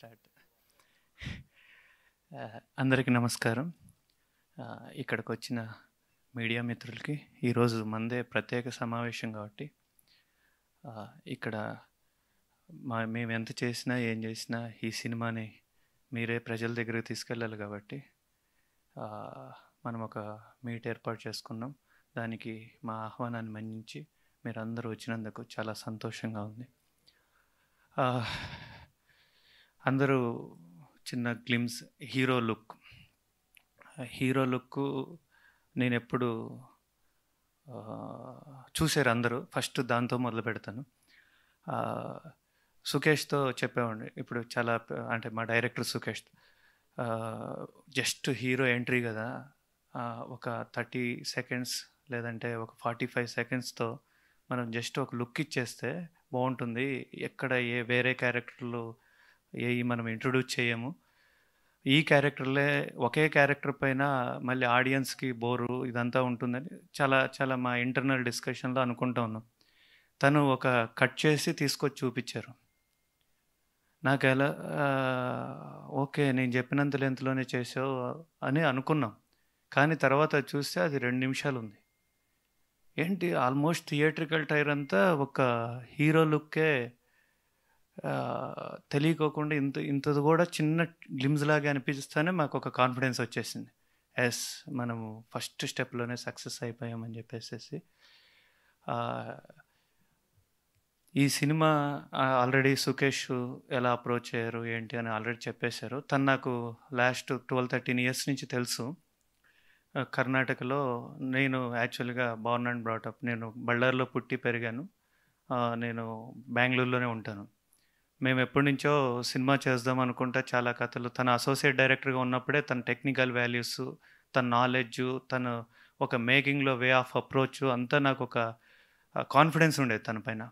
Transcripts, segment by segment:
Start. అందరికీ నమస్కారం. ఇక్కడికి వచ్చిన మీడియా మిత్రులకి ఈరోజు మందే ప్రత్యేక సమావేశం కాబట్టి ఇక్కడ మేము ఎంత చేసినా ఏం చేసినా ఈ సినిమాని మీరే ప్రజల దగ్గరికి తీసుకెళ్ళాలి కాబట్టి మనం ఒక మీట్ ఏర్పాటు చేసుకున్నాం. దానికి మా ఆహ్వానాన్ని మన్నించి మీరందరూ వచ్చినందుకు చాలా సంతోషంగా ఉంది. అందరూ చిన్న గ్లిమ్స్ హీరో లుక్ నేను ఎప్పుడు చూశారు అందరూ. ఫస్ట్ దాంతో మొదలు పెడతాను. సుకేష్తో చెప్పేవాడిని. ఇప్పుడు చాలా అంటే మా director Sukesh just hero entry కదా, ఒక 30 సెకండ్స్ లేదంటే ఒక 45 సెకండ్స్తో మనం జస్ట్ ఒక లుక్ ఇచ్చేస్తే బాగుంటుంది. ఎక్కడ వేరే క్యారెక్టర్లు మనం ఇంట్రొడ్యూస్ చేయము. ఈ క్యారెక్టర్లే ఒకే క్యారెక్టర్ పైన మళ్ళీ ఆడియన్స్కి బోరు ఇదంతా ఉంటుందని చాలా మా ఇంటర్నల్ డిస్కషన్లో అనుకుంటా ఉన్నాం. తను ఒక కట్ చేసి తీసుకొచ్చి చూపించారు. నాకు ఎలా ఓకే నేను చెప్పినంత లెంత్లోనే చేసావు అని అనుకున్నాం. కానీ తర్వాత చూస్తే అది 2 నిమిషాలు ఉంది. ఏంటి ఆల్మోస్ట్ థియేట్రికల్ టైర్ అంతా ఒక హీరో లుక్కే తెలియకోకుండా ఇంతది కూడా చిన్న గ్లిమ్స్ లాగా అనిపిస్తేనే మాకు ఒక కాన్ఫిడెన్స్ వచ్చేసింది. ఎస్, మనము ఫస్ట్ స్టెప్లోనే సక్సెస్ అయిపోయామని చెప్పేసి. ఈ సినిమా ఆల్రెడీ సుకేష్ ఎలా అప్రోచ్ అయ్యారు ఏంటి అని ఆల్రెడీ చెప్పేశారు. తను నాకు లాస్ట్ 12-13 ఇయర్స్ నుంచి తెలుసు. కర్ణాటకలో నేను యాక్చువల్గా బోర్న్ అండ్ బ్రాటప్. నేను బళ్ళార్లో పుట్టి పెరిగాను. నేను బెంగళూరులోనే ఉంటాను. మేము ఎప్పటి నుంచో సినిమా చేద్దాం అనుకుంటా చాలా కథలు. తన అసోసియేట్ డైరెక్టర్గా ఉన్నప్పుడే తన టెక్నికల్ వాల్యూస్, తన నాలెడ్జ్, తను ఒక మేకింగ్లో వే ఆఫ్ అప్రోచ్ అంతా నాకు ఒక కాన్ఫిడెన్స్ ఉండేది తన పైన.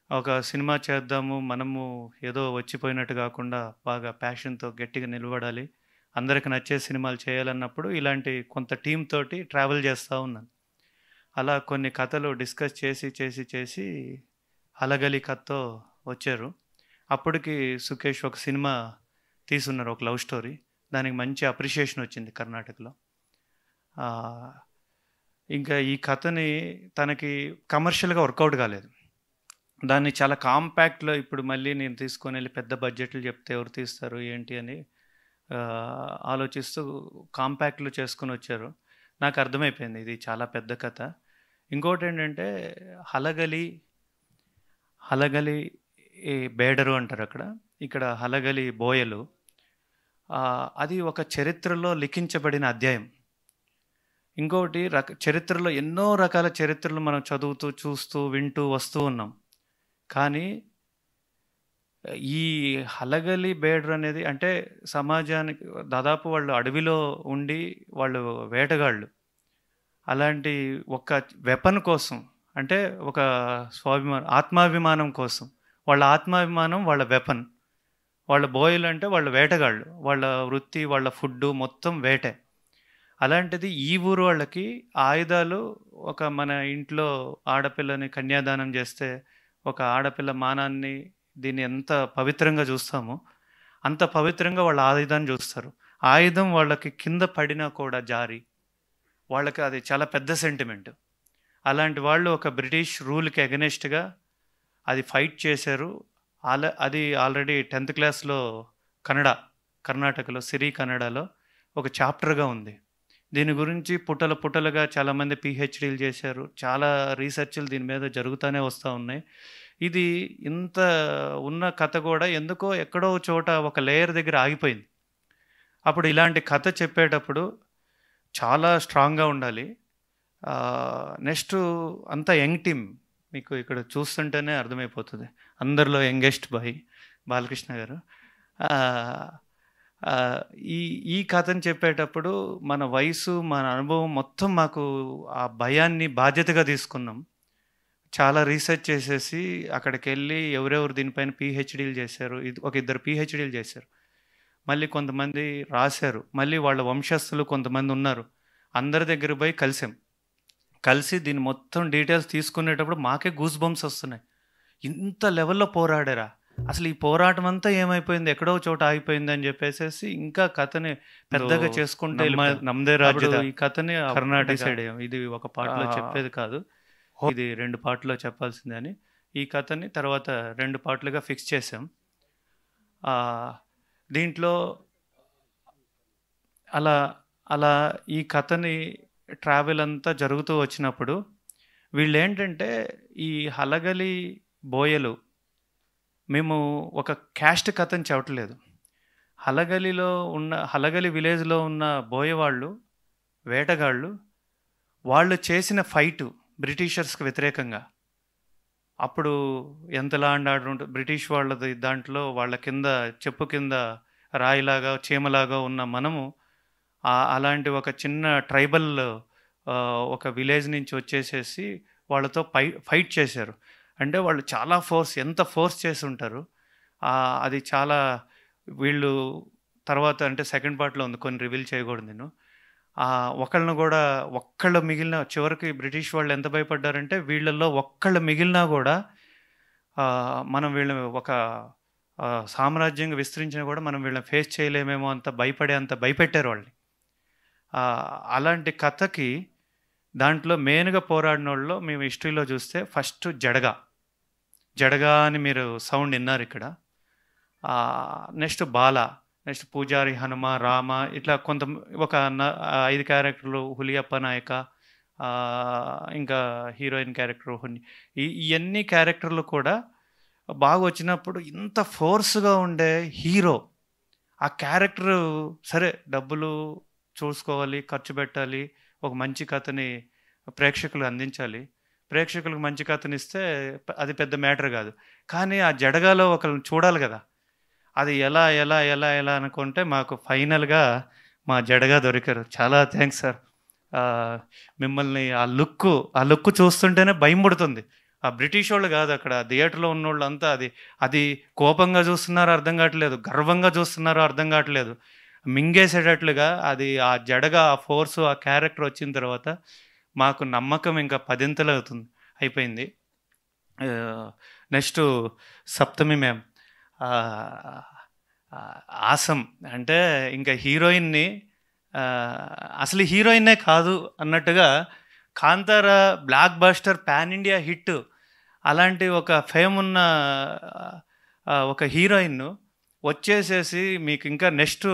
ఒక సినిమా చేద్దాము, మనము ఏదో వచ్చిపోయినట్టు కాకుండా బాగా ప్యాషన్తో గట్టిగా నిలబడాలి, అందరికి నచ్చే సినిమాలు చేయాలన్నప్పుడు ఇలాంటి కొంత టీమ్ తోటి ట్రావెల్ చేస్తూ ఉన్నాను. అలా కొన్ని కథలు డిస్కస్ చేసి అలగలి కథతో వచ్చారు. అప్పటికి సుకేష్ ఒక సినిమా తీసున్నారు, ఒక లవ్ స్టోరీ. దానికి మంచి అప్రిషియేషన్ వచ్చింది కర్ణాటకలో. ఇంకా ఈ కథని తనకి కమర్షియల్గా వర్కౌట్ కాలేదు. దాన్ని చాలా కాంపాక్ట్లో ఇప్పుడు మళ్ళీ నేను తీసుకొని వెళ్ళి పెద్ద బడ్జెట్లు చెప్తే ఎవరు తీస్తారు ఏంటి అని ఆలోచిస్తూ కాంపాక్ట్లో చేసుకుని వచ్చారు. నాకు అర్థమైపోయింది ఇది చాలా పెద్ద కథ. ఇంకోటి ఏంటంటే హలగలి బేడరు అంటారు అక్కడ, ఇక్కడ హలగలి బోయలు. అది ఒక చరిత్రలో లిఖించబడిన అధ్యాయం. ఇంకోటి చరిత్రలో ఎన్నో రకాల చరిత్రలు మనం చదువుతూ చూస్తూ వింటూ వస్తూ ఉన్నాం. కానీ ఈ హలగలి బేడర్ అనేది అంటే సమాజానికి దాదాపు వాళ్ళు అడవిలో ఉండి వాళ్ళు వేటగాళ్ళు. అలాంటి ఒక వెపన్ కోసం, అంటే ఒక ఆత్మాభిమానం కోసం, వాళ్ళ ఆత్మాభిమానం వాళ్ళ వెపన్. వాళ్ళ బోయలు అంటే వాళ్ళ వేటగాళ్ళు, వాళ్ళ వృత్తి, వాళ్ళ ఫుడ్ మొత్తం వేటే. అలాంటిది ఈ ఊరు వాళ్ళకి ఆయుధాలు. ఒక మన ఇంట్లో ఆడపిల్లని కన్యాదానం చేస్తే ఒక ఆడపిల్ల మానాన్ని దీన్ని ఎంత పవిత్రంగా చూస్తామో అంత పవిత్రంగా వాళ్ళ ఆయుధాన్ని చూస్తారు. ఆయుధం వాళ్ళకి కింద పడినా కూడా జారి వాళ్ళకి అది చాలా పెద్ద సెంటిమెంట్. అలాంటి వాళ్ళు ఒక బ్రిటిష్ రూల్కి అగెనెస్ట్గా అది ఫైట్ చేశారు. అది ఆల్రెడీ 10th క్లాస్లో కర్ణాటకలో సిరి కన్నడలో ఒక చాప్టర్గా ఉంది. దీని గురించి పుట్టలుగా చాలామంది పిహెచ్డీలు చేశారు. చాలా రీసెర్చ్లు దీని మీద జరుగుతూనే వస్తూ ఉన్నాయి. ఇది ఇంత ఉన్న కథ కూడా ఎందుకో ఎక్కడో చోట ఒక లేయర్ దగ్గర ఆగిపోయింది. అప్పుడు ఇలాంటి కథ చెప్పేటప్పుడు చాలా స్ట్రాంగ్గా ఉండాలి. నెక్స్ట్ అంతా యంగ్ టీమ్. మీకు ఇక్కడ చూస్తుంటేనే అర్థమైపోతుంది. అందరిలో యంగెస్ట్ బాయ్ బాలకృష్ణ గారు. ఈ కథను చెప్పేటప్పుడు మన వయసు, మన అనుభవం మొత్తం మాకు ఆ భయాన్ని బాధ్యతగా తీసుకున్నాం. చాలా రీసెర్చ్ చేసేసి అక్కడికి వెళ్ళి ఎవరెవరు దీనిపైన పిహెచ్డీలు చేశారు, ఒక 2 పిహెచ్డీలు చేశారు, మళ్ళీ కొంతమంది రాశారు, మళ్ళీ వాళ్ళ వంశస్థులు కొంతమంది ఉన్నారు. అందరి దగ్గర పోయి కలిసి దీన్ని మొత్తం డీటెయిల్స్ తీసుకునేటప్పుడు మాకే గూస్ బంప్స్ వస్తున్నాయి. ఇంత లెవెల్లో పోరాడారా, అసలు ఈ పోరాటం అంతా ఏమైపోయింది, ఎక్కడో చోట ఆగిపోయింది అని చెప్పేసేసి ఇంకా కథని పెద్దగా చేసుకుంటే నమ్మదే రాజ్యద ఈ కథని కర్ణాటక సైడ్ ఇది ఒక పాటలో చెప్పేది కాదు, ఇది 2 పార్ట్లో చెప్పాల్సిందే అని ఈ కథని తర్వాత 2 పార్ట్లుగా ఫిక్స్ చేసాం. దీంట్లో అలా అలా ఈ కథని ట్రావెల్ అంతా జరుగుతూ వచ్చినప్పుడు వీళ్ళేంటంటే ఈ హలగలి బోయలు మేము ఒక క్యాస్ట్ కథని చెప్పట్లేదు. హలగలి విలేజ్లో ఉన్న బోయవాళ్ళు, వేటగాళ్ళు, వాళ్ళు చేసిన ఫైటు బ్రిటిషర్స్కి వ్యతిరేకంగా అప్పుడు ఎంత లా అండ్ ఆర్డర్ ఉంటుంది బ్రిటిష్ వాళ్ళది, దాంట్లో వాళ్ళ కింద చెప్పు కింద రాయిలాగా చీమలాగా ఉన్న మనము అలాంటి ఒక చిన్న ట్రైబల్ ఒక విలేజ్ నుంచి వచ్చేసేసి వాళ్ళతో ఫైట్ చేశారు. అంటే వాళ్ళు చాలా ఎంత ఫోర్స్ చేసి ఉంటారు. అది చాలా వీళ్ళు తర్వాత అంటే సెకండ్ పార్ట్లో ఉంది, కొన్ని రివీల్ చేయకూడదు నేను. ఒకళ్ళను కూడా ఒక్కళ్ళు మిగిలిన చివరికి బ్రిటిష్ వాళ్ళు ఎంత భయపడ్డారంటే వీళ్ళల్లో ఒక్కళ్ళు మిగిలినా కూడా మనం వీళ్ళని ఒక సామ్రాజ్యంగా విస్తరించినా కూడా మనం వీళ్ళని ఫేస్ చేయలేమేమో అంత భయపెట్టారు వాళ్ళని. అలాంటి కథకి దాంట్లో మెయిన్గా పోరాడిన వాళ్ళలో మేము హిస్టరీలో చూస్తే ఫస్ట్ జడగా అని మీరు సౌండ్ విన్నారు ఇక్కడ. నెక్స్ట్ బాల, నెక్స్ట్ పూజారి, హనుమ, రామ, ఇట్లా ఒక 5 క్యారెక్టర్లు, హులియప్ప నాయక, ఇంకా హీరోయిన్ క్యారెక్టర్ ఇవన్నీ క్యారెక్టర్లు కూడా బాగా వచ్చినప్పుడు ఇంత ఫోర్స్గా ఉండే హీరో ఆ క్యారెక్టర్ సరే డబ్బులు చూసుకోవాలి, ఖర్చు పెట్టాలి, ఒక మంచి కథని ప్రేక్షకులు అందించాలి, ప్రేక్షకులకు మంచి కథని ఇస్తే అది పెద్ద మ్యాటర్ కాదు. కానీ ఆ జడగాలో ఒకరిని చూడాలి కదా, అది ఎలా ఎలా ఎలా ఎలా అనుకుంటే మాకు ఫైనల్గా మా జడగా దొరికారు. చాలా థ్యాంక్స్ సార్. మిమ్మల్ని ఆ లుక్ చూస్తుంటేనే భయం పుడుతుంది. ఆ బ్రిటిష్ వాళ్ళు కాదు, అక్కడ థియేటర్లో ఉన్న వాళ్ళు అంతా అది కోపంగా చూస్తున్నారో అర్థం కావట్లేదు, గర్వంగా చూస్తున్నారో అర్థం కావట్లేదు, మింగేసేటట్లుగా అది ఆ జడగా ఆ ఫోర్సు ఆ క్యారెక్టర్ వచ్చిన తర్వాత మాకు నమ్మకం ఇంకా 10ంతలు అయిపోయింది. నెక్స్ట్ సప్తమి మ్యామ్ ఆసం, అంటే ఇంకా హీరోయిన్ని అసలు హీరోయిన్నే కాదు అన్నట్టుగా Kantara block buster pan India hit, అలాంటి ఒక ఫేమ్ ఉన్న ఒక హీరోయిన్ను వచ్చేసేసి మీకు ఇంకా నెక్స్ట్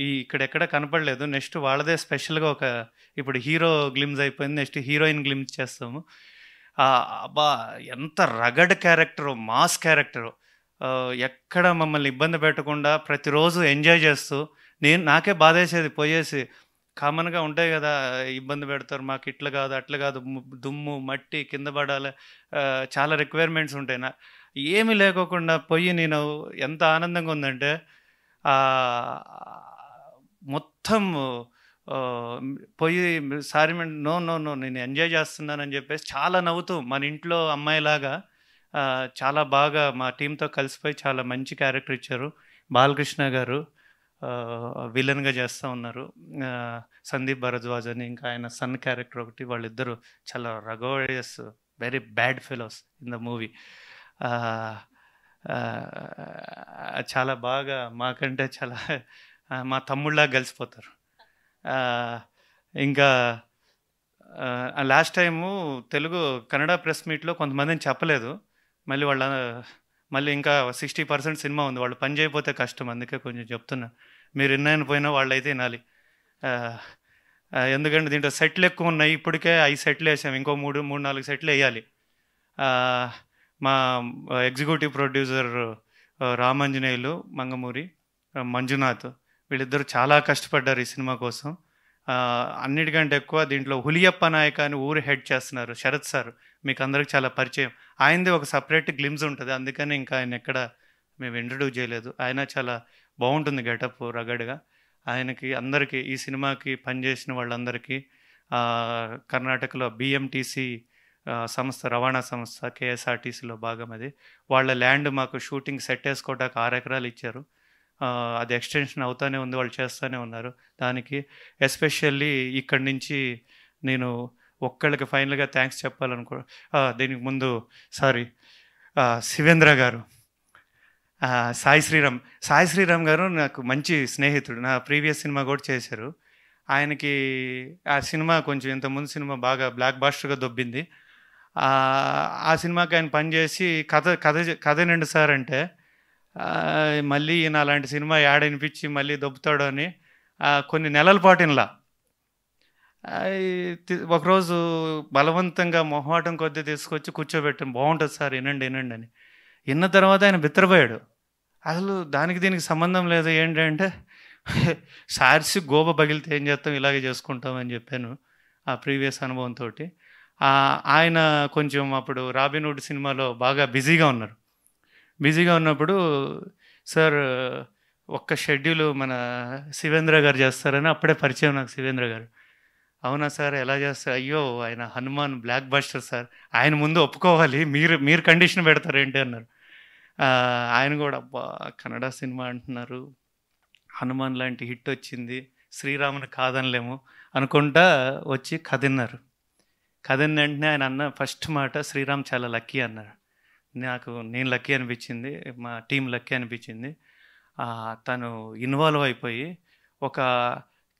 ఇక్కడెక్కడ కనపడలేదు, నెక్స్ట్ వాళ్ళదే స్పెషల్గా ఇప్పుడు హీరో గ్లిమ్స్ అయిపోయింది, నెక్స్ట్ హీరోయిన్ గ్లిమ్స్ చేస్తాము. అబ్బా ఎంత రగడ్ క్యారెక్టరు, మాస్ క్యారెక్టరు, ఎక్కడ మమ్మల్ని ఇబ్బంది పెట్టకుండా ప్రతిరోజు ఎంజాయ్ చేస్తూ నాకే బాధేసేది పోయేసి, కామన్గా ఉంటాయి కదా ఇబ్బంది పెడతారు, మాకు ఇట్లా కాదు అట్లా కాదు, దుమ్ము మట్టి కింద పడాలి, చాలా రిక్వైర్మెంట్స్ ఉంటాయి. ఏమీ లేకోకుండా పోయి నేను ఎంత ఆనందంగా ఉందంటే మొత్తం పోయి సారీ నో నో నో నేను ఎంజాయ్ చేస్తున్నానని చెప్పేసి చాలా నవ్వుతూ మన ఇంట్లో అమ్మాయిలాగా చాలా బాగా మా టీంతో కలిసిపోయి చాలా మంచి క్యారెక్టర్ ఇచ్చారు. బాలకృష్ణ గారు విలన్గా చేస్తూ ఉన్నారు, సందీప్ భరద్వాజ్ అని ఇంకా ఆయన సన్ క్యారెక్టర్ ఒకటి, వాళ్ళిద్దరూ చాలా rigorous very bad fellows in the movie. చాలా బాగా మాకంటే చాలా మా తమ్ముళ్ళగా కలిసిపోతారు. ఇంకా లాస్ట్ టైము కన్నడ ప్రెస్ మీట్లో కొంతమందిని చెప్పలేదు, మళ్ళీ ఇంకా 60% సినిమా ఉంది, వాళ్ళు పని చేయకపోతే కష్టం, అందుకే కొంచెం చెప్తున్నా, మీరు విన్నాయని పోయినా వాళ్ళు అయితే వినాలి. ఎందుకంటే దీంట్లో సెట్లు ఎక్కువ ఉన్నాయి, ఇప్పటికే 5 సెట్లు వేసాము, ఇంకో 3-4 సెట్లు వేయాలి. మా ఎగ్జిక్యూటివ్ ప్రొడ్యూసర్ రామాంజనేయులు, మంగమూరి మంజునాథ్, వీళ్ళిద్దరూ చాలా కష్టపడ్డారు ఈ సినిమా కోసం. అన్నిటికంటే ఎక్కువ దీంట్లో హులియప్ప నాయక అని ఊరు హెడ్ చేస్తున్నారు శరత్ సార్, మీకు అందరికి చాలా పరిచయం, ఆయనది ఒక సపరేట్ గ్లిమ్స్ ఉంటుంది, అందుకని ఇంకా ఆయన ఎక్కడ మేము ఇంట్రడ్యూస్ చేయలేదు. ఆయన చాలా బాగుంటుంది గెటప్ రగడ్గా. ఆయనకి అందరికీ ఈ సినిమాకి పనిచేసిన వాళ్ళందరికీ కర్ణాటకలో బిఎంటీసీ సంస్థ, రవాణా సంస్థ, కేఎస్ఆర్టీసీలో భాగం అది, వాళ్ళ ల్యాండ్ మాకు షూటింగ్ సెట్ వేసుకోవడానికి 6 ఎకరాలు ఇచ్చారు. అది ఎక్స్టెన్షన్ అవుతూనే ఉంది, వాళ్ళు చేస్తూనే ఉన్నారు. దానికి ఎస్పెషల్లీ ఇక్కడి నుంచి నేను ఒక్కళ్ళకి ఫైనల్గా థ్యాంక్స్ చెప్పాలనుకో, దీనికి ముందు శివేంద్ర గారు, సాయి శ్రీరామ్ గారు నాకు మంచి స్నేహితుడు. నా ప్రీవియస్ సినిమా కూడా చేశారు. ఆయనకి ఆ సినిమా కొంచెం ఇంతకుముందు సినిమా బాగా బ్లాక్ బాస్టర్‌గా దొబ్బింది. ఆ సినిమాకి ఆయన పనిచేసి కథేనండి సార్ అంటే, మళ్ళీ ఈయన అలాంటి సినిమా యాడ వినిపించి మళ్ళీ దొబ్బుతాడు అని కొన్ని నెలల పాటు ఇనలా. ఒకరోజు బలవంతంగా మొహమాటం కొద్దీ తీసుకొచ్చి కూర్చోబెట్టాను. బాగుంటుంది సార్ వినండి వినండి అని. విన్న తర్వాత ఆయన బిత్తరపోయాడు. అసలు దానికి దీనికి సంబంధం లేదు ఏంటంటే, సార్సి గోబ పగిలితే ఏం చేస్తాం ఇలాగే చేసుకుంటాం అని చెప్పాను ఆ ప్రీవియస్ అనుభవంతో. ఆయన కొంచెం అప్పుడు రాబిన్హుడ్ సినిమాలో బాగా బిజీగా ఉన్నారు. బిజీగా ఉన్నప్పుడు సార్ ఒక్క షెడ్యూల్ మన శివేంద్ర గారు చేస్తారని అప్పుడే పరిచయం నాకు శివేంద్ర గారు. అవునా సార్ ఎలా చేస్తారు? అయ్యో ఆయన హనుమాన్ బ్లాక్ బస్టర్ సార్, ఆయన ముందు ఒప్పుకోవాలి, మీరు కండిషన్ పెడతారేంటి అన్నారు. ఆయన కూడా అబ్బా కన్నడ సినిమా అంటున్నారు, హనుమాన్ లాంటి హిట్ వచ్చింది, శ్రీరాముని కాదనలేము అనుకుంటా వచ్చి కథన్నారు. కథిన వెంటనే ఆయన అన్న ఫస్ట్ మాట శ్రీరామ్ చాలా లక్కీ అన్నారు. నేను లక్కీ అనిపించింది, మా టీం లక్కీ అనిపించింది. తను ఇన్వాల్వ్ అయిపోయి ఒక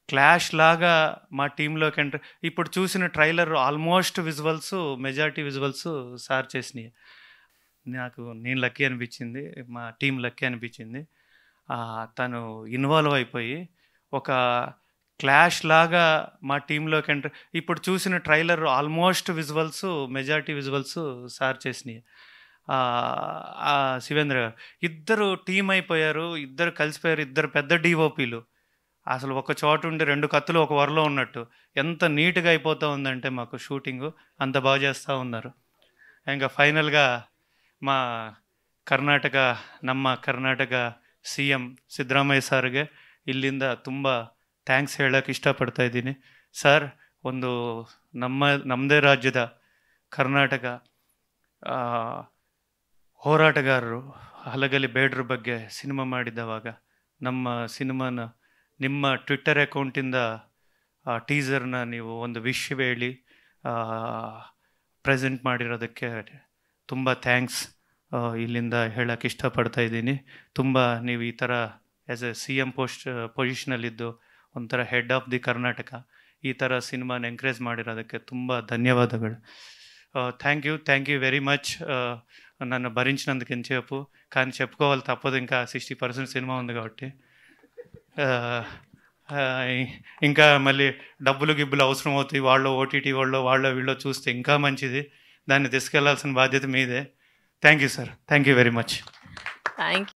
క్లాష్ లాగా మా టీంలోకి ఎంటర్. ఇప్పుడు చూసిన trailer almost visuals, majority visuals sir చేసినాయి. నేను లక్కీ అనిపించింది, మా టీం లక్కీ అనిపించింది. తను ఇన్వాల్వ్ అయిపోయి ఒక క్లాష్ లాగా మా టీంలోకి ఎంటర్. ఇప్పుడు చూసిన trailer almost visuals, majority visuals sir చేసినాయి. శివేంద్ర గారు ఇద్దరు టీం అయిపోయారు, ఇద్దరు కలిసిపోయారు, ఇద్దరు పెద్ద డిఓపీలు. అసలు ఒక చోట ఉండి రెండు కత్తులు ఒక వరలో ఉన్నట్టు ఎంత నీట్గా అయిపోతూ ఉందంటే మాకు షూటింగు అంత బాగా చేస్తూ ఉన్నారు. ఇంకా ఫైనల్గా మా ಕರ್ನಾಟಕ CM ಸಿದ್ದರಾಮಯ್ಯ ಸಾರ್ಗೆ ಇಲ್ಲಿಂದ ತುಂಬ ಥ್ಯಾಂಕ್ಸ್ ಹೇಳೋಕ್ಕೆ ಇಷ್ಟಪಡ್ತಾ ಇದ್ದೀನಿ. ಸರ್, ಒಂದು ನಮ್ಮದೇ ರಾಜ್ಯದ ಕರ್ನಾಟಕ ಹೋರಾಟಗಾರರು ಹಲಗಲಿ ಬೇಡ್ರ ಬಗ್ಗೆ ಸಿನಿಮಾ ಮಾಡಿದ್ದವಾಗ ನಮ್ಮ ಸಿನಿಮಾನ ನಿಮ್ಮ ಟ್ವಿಟ್ಟರ್ ಅಕೌಂಟಿಂದ ಟೀಸರ್ನ ನೀವು ಒಂದು ವಿಶ್ ಹೇಳಿ ಪ್ರೆಸೆಂಟ್ ಮಾಡಿರೋದಕ್ಕೆ ತುಂಬ ಥ್ಯಾಂಕ್ಸ್ ಇಲ್ಲಿಂದ ಹೇಳೋಕ್ಕೆ ಇಷ್ಟಪಡ್ತಾ ಇದ್ದೀನಿ. ತುಂಬ ನೀವು ಈ ಥರ ಆ್ಯಸ್ ಎ CM ಪೊಸಿಷನಲ್ಲಿದ್ದು ಒಂಥರ ಹೆಡ್ ಆಫ್ ದಿ ಕರ್ನಾಟಕ ಈ ಥರ ಸಿನಿಮಾನ ಎಂಕರೇಜ್ ಮಾಡಿರೋದಕ್ಕೆ ತುಂಬ ధన్యవాదాలు. Thank you very much. నన్ను భరించినందుకు ఎంతసేపు, కానీ చెప్పుకోవాలి తప్పదు, ఇంకా 60% సినిమా ఉంది కాబట్టి. ఇంకా మళ్ళీ గిబ్బులు అవసరం అవుతాయి, వాళ్ళు OTT వాళ్ళో వీళ్ళో చూస్తే ఇంకా మంచిది, దాన్ని తీసుకెళ్లాల్సిన బాధ్యత మీదే. Thank you sir, thank you very much. Thank